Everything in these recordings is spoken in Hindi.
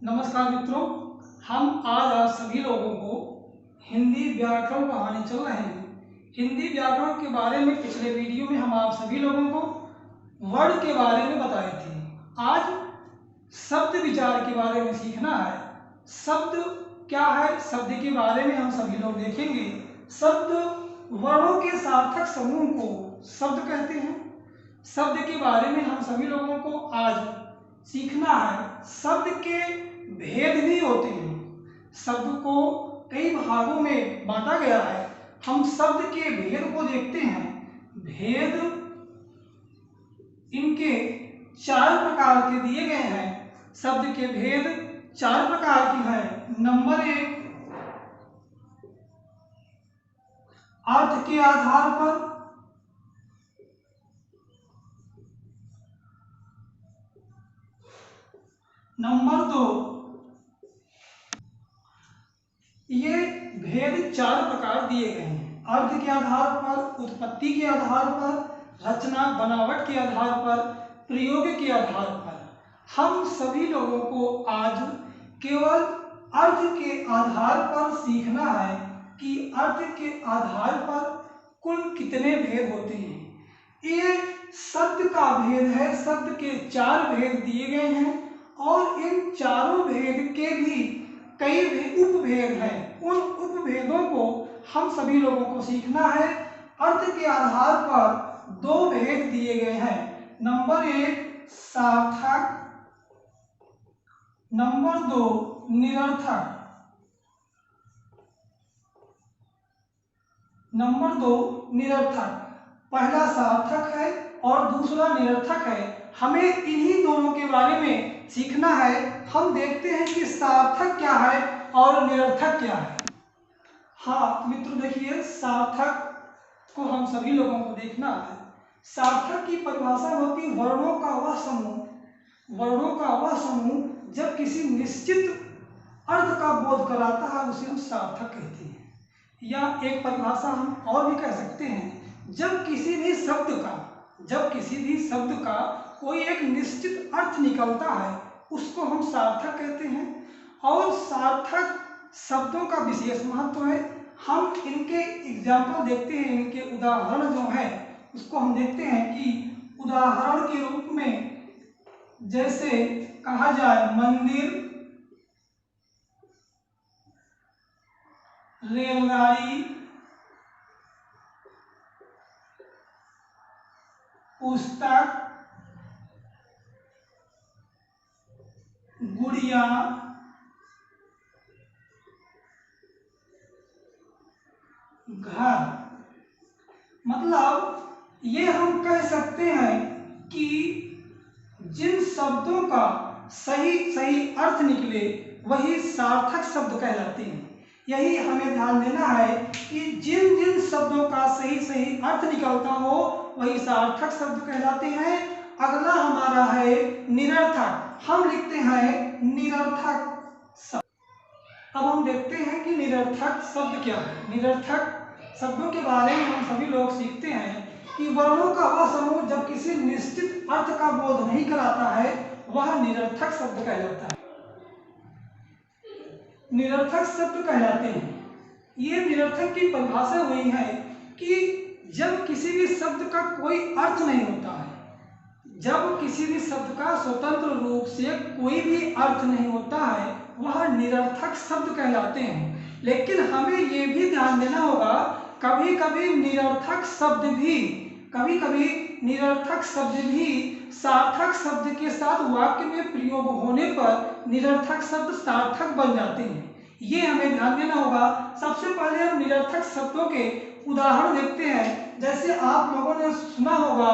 नमस्कार मित्रों, हम आज सभी लोगों को हिंदी व्याकरण पढ़ाने चल रहे हैं। हिंदी व्याकरण के बारे में पिछले वीडियो में हम आप सभी लोगों को वर्ड के बारे में बताए थे। आज शब्द विचार के बारे में सीखना है। शब्द क्या है, शब्द के बारे में हम सभी लोग देखेंगे। शब्द वर्णों के सार्थक समूह को शब्द कहते हैं। शब्द के बारे में हम सभी लोगों को आज सीखना है। शब्द के भेद भी होते हैं। शब्द को कई भागों में बांटा गया है। हम शब्द के भेद को देखते हैं। भेद इनके 4 प्रकार के दिए गए हैं। शब्द के भेद 4 प्रकार के हैं। नंबर 1, अर्थ के आधार पर। नंबर 2, ये भेद 4 प्रकार दिए गए हैं। अर्थ के आधार पर, उत्पत्ति के आधार पर, रचना बनावट के आधार पर, प्रयोग के आधार पर। हम सभी लोगों को आज केवल अर्थ के आधार पर सीखना है कि अर्थ के आधार पर कुल कितने भेद होते हैं। ये शब्द का भेद है। शब्द के 4 भेद दिए गए हैं और इन चारों भेद के भी कई उपभेद हैं। उन उपभेदों को हम सभी लोगों को सीखना है। अर्थ के आधार पर 2 भेद दिए गए हैं। नंबर 1, सार्थक। नंबर 2, निरर्थक। नंबर 2, निरर्थक। पहला सार्थक है और दूसरा निरर्थक है। हमें इन्हीं दोनों के बारे में सीखना है। हम देखते हैं कि सार्थक क्या है और निरर्थक क्या है। हाँ मित्रों, देखिए, सार्थक को हम सभी लोगों को देखना है। सार्थक की परिभाषा होती है वर्णों का वह समूह। वर्णों का वह समूह जब किसी निश्चित अर्थ का बोध कराता है, उसे हम सार्थक कहते हैं। या एक परिभाषा हम और भी कह सकते हैं, जब किसी भी शब्द का कोई एक निश्चित अर्थ निकलता है, उसको हम सार्थक कहते हैं। और सार्थक शब्दों का विशेष महत्व है। हम इनके एग्जाम्पल देखते हैं, इनके उदाहरण जो है उसको हम देखते हैं कि उदाहरण के रूप में जैसे कहा जाए मंदिर, रेलगाड़ी, पुस्तक, गुड़िया, घर। मतलब ये हम कह सकते हैं कि जिन शब्दों का सही अर्थ निकले वही सार्थक शब्द कहलाते हैं। यही हमें ध्यान देना है कि जिन जिन शब्दों का सही अर्थ निकलता हो वही सार्थक शब्द कहलाते हैं। अगला हमारा है निरर्थक। हम लिखते हैं निरर्थक शब्द। अब हम देखते हैं कि निरर्थक शब्द क्या है। निरर्थक शब्दों के बारे में हम सभी लोग सीखते हैं कि वर्णों का वह समूह जब किसी निश्चित अर्थ का बोध नहीं कराता है, वह निरर्थक शब्द कहलाता है। निरर्थक शब्द कहलाते हैं। ये निरर्थक की परिभाषा हुई है कि जब किसी भी शब्द का कोई अर्थ नहीं होता है, जब किसी भी शब्द का स्वतंत्र रूप से कोई भी अर्थ नहीं होता है, वह निरर्थक शब्द कहलाते हैं। लेकिन हमें ये भी ध्यान देना होगा, कभी कभी निरर्थक शब्द भी सार्थक शब्द के साथ वाक्य में प्रयोग होने पर निरर्थक शब्द सार्थक बन जाते हैं। ये हमें ध्यान देना होगा। सबसे पहले हम निरर्थक शब्दों के उदाहरण देखते हैं। जैसे आप लोगों ने सुना होगा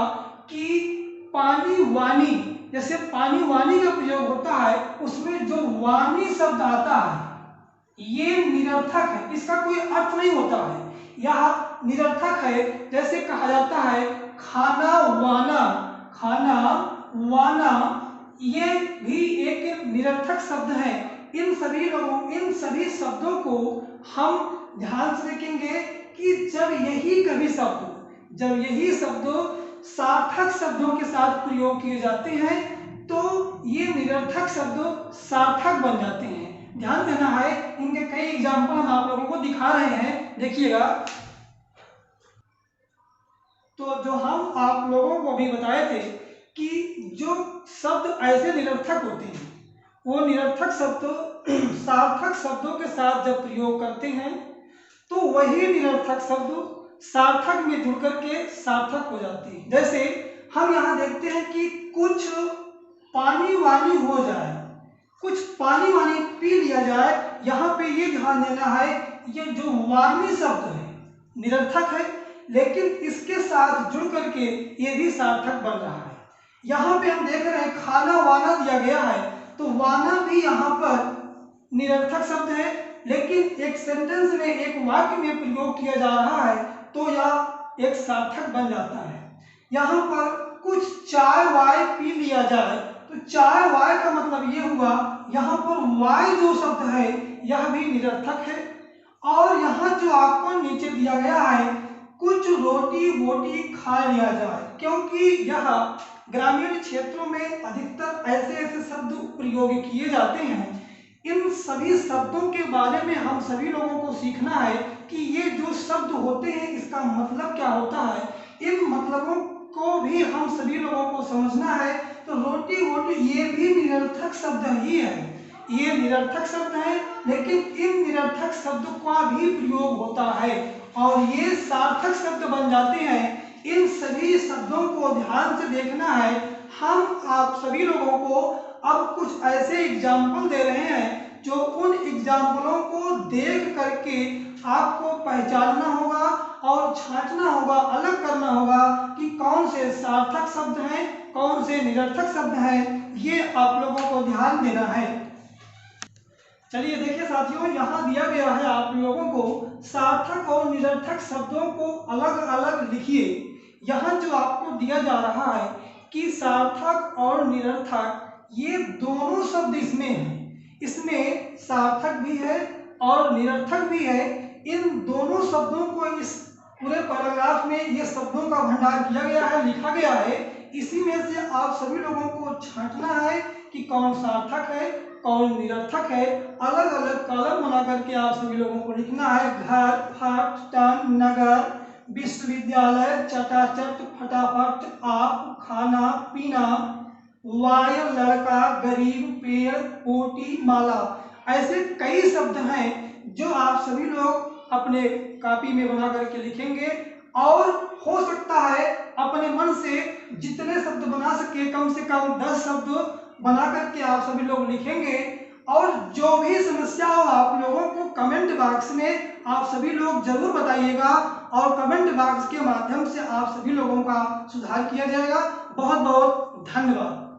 कि पानी वानी, जैसे पानी वानी का प्रयोग होता है, उसमें जो वानी शब्द आता है ये निरर्थक है। इसका कोई अर्थ नहीं होता है, यह निरर्थक है। जैसे कहा जाता है खाना वाना, ये भी एक निरर्थक शब्द है। इन सभी शब्दों को हम ध्यान से देखेंगे कि जब यही शब्द सार्थक शब्दों के साथ प्रयोग किए जाते हैं तो ये निरर्थक शब्द सार्थक बन जाते हैं। ध्यान देना है, इनके कई एग्जाम्पल हम आप लोगों को दिखा रहे हैं, देखिएगा। तो जो हम आप लोगों को अभी बताए थे कि जो शब्द ऐसे निरर्थक होते हैं, वो निरर्थक शब्द सार्थक शब्दों के साथ जब प्रयोग करते हैं तो वही निरर्थक शब्द सार्थक में जुड़ करके सार्थक हो जाते हैं। जैसे हम यहाँ देखते हैं कि कुछ पानी वानी हो जाए, कुछ पानी वानी पी लिया जाए, यहाँ पे ये ध्यान देना है, ये जो वाणी शब्द है निरर्थक है, लेकिन इसके साथ जुड़ करके ये भी सार्थक बन रहा है। यहाँ पे हम देख रहे हैं खाना वाना दिया गया है, तो वाना भी यहाँ पर निरर्थक शब्द है, लेकिन एक सेंटेंस में, एक वाक्य में प्रयोग किया जा रहा है तो यह एक सार्थक बन जाता है। यहाँ पर कुछ चाय वाय पी लिया जाए, तो चाय वाय का मतलब ये हुआ, यहाँ पर वाय जो शब्द है यह भी निरर्थक है। और यहाँ जो आपको नीचे दिया गया है कुछ रोटी वोटी खा लिया जाए, क्योंकि यह ग्रामीण क्षेत्रों में अधिकतर ऐसे ऐसे शब्द प्रयोग किए जाते हैं। इन सभी शब्दों के बारे में हम सभी लोगों को सीखना है कि ये जो शब्द होते हैं इसका मतलब क्या होता है, इन मतलबों को भी हम सभी लोगों को समझना है। तो रोटी वोटी ये भी निरर्थक शब्द ही है, ये निरर्थक शब्द है, लेकिन इन निरर्थक शब्द का भी प्रयोग होता है और ये सार्थक शब्द बन जाते हैं। इन सभी शब्दों को ध्यान से देखना है। हम आप सभी लोगों को अब कुछ ऐसे एग्जाम्पल दे रहे हैं जो उन एग्जाम्पलों को देख करके आपको पहचानना होगा और छांटना होगा, अलग करना होगा कि कौन से सार्थक शब्द हैं, कौन से निरर्थक शब्द हैं, ये आप लोगों को ध्यान देना है। चलिए देखिए साथियों, यहाँ दिया गया है आप लोगों को सार्थक और निरर्थक शब्दों को अलग अलग लिखिए। यहाँ जो आपको दिया जा रहा है कि सार्थक और निरर्थक ये दोनों शब्द इसमें हैं, इसमें सार्थक भी है और निरर्थक भी है। इन दोनों शब्दों को इस पूरे पैराग्राफ में ये शब्दों का भंडार किया गया है, लिखा गया है। इसी में से आप सभी लोगों को छांटना है कि कौन सार्थक है, कौन निरर्थक है। अलग अलग कॉलम बना करके आप सभी लोगों को लिखना है। घर, फट, टन, नगर, विश्वविद्यालय, चटाचट, फटाफट, आप, खाना पीना, वायर, लड़का, गरीब, पेड़, कोटी, माला, ऐसे कई शब्द हैं जो आप सभी लोग अपने कॉपी में बना करके लिखेंगे। और हो सकता है अपने मन से जितने शब्द बना सके कम से कम 10 शब्द बना करके आप सभी लोग लिखेंगे। और जो भी समस्या हो आप लोगों को कमेंट बॉक्स में आप सभी लोग जरूर बताइएगा और कमेंट बॉक्स के माध्यम से आप सभी लोगों का सुधार किया जाएगा। बहुत बहुत धन्यवाद।